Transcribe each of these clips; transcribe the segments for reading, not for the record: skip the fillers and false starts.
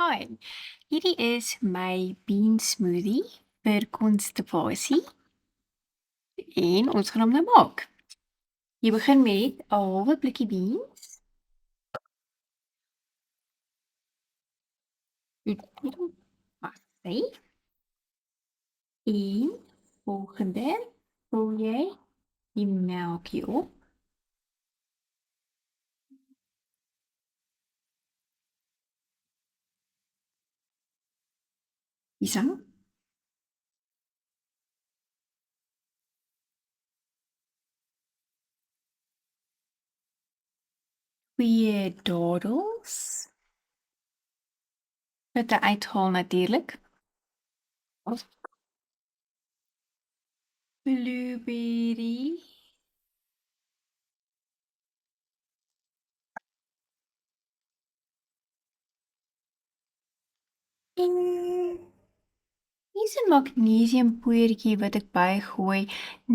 Hi, hierdie is my bean smoothie vir konstipasie en ons gaan hom nou maak. Jy begin met 'n halwe blikkie beans. Jy moet hom vassy en volgende vul jy die melkie op. Isang 2 dadels. Met 'n uithaal natuurlik. Of blueberry. En hier's 'n magnesiumpoedertjie wat ek bygooi,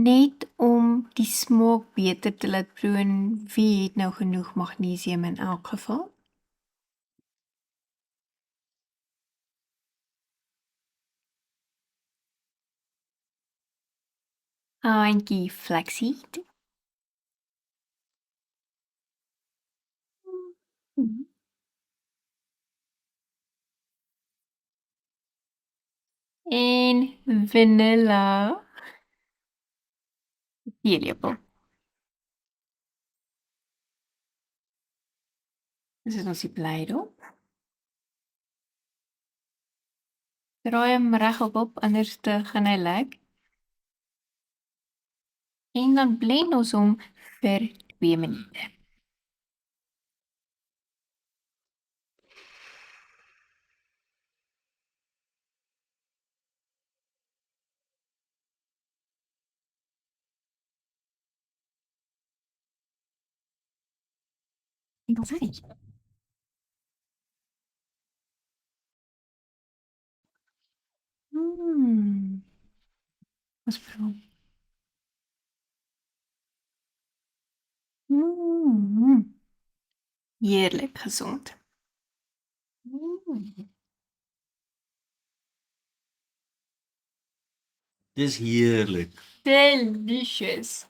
net om die smaak beter te laat proe en wie het nou genoeg magnesium in elk geval? Handjie flaxseed. Mhm. En vanilla. Teelepel. Dis is ons die blydop. Draai hom regop op, anders te gaan hy lek. En dan blend ons hom vir 2 minute. En dan fertig. Mm. Ons proe. Mm. Heerlik gesond. Mm. Dis heerlik. Delicious.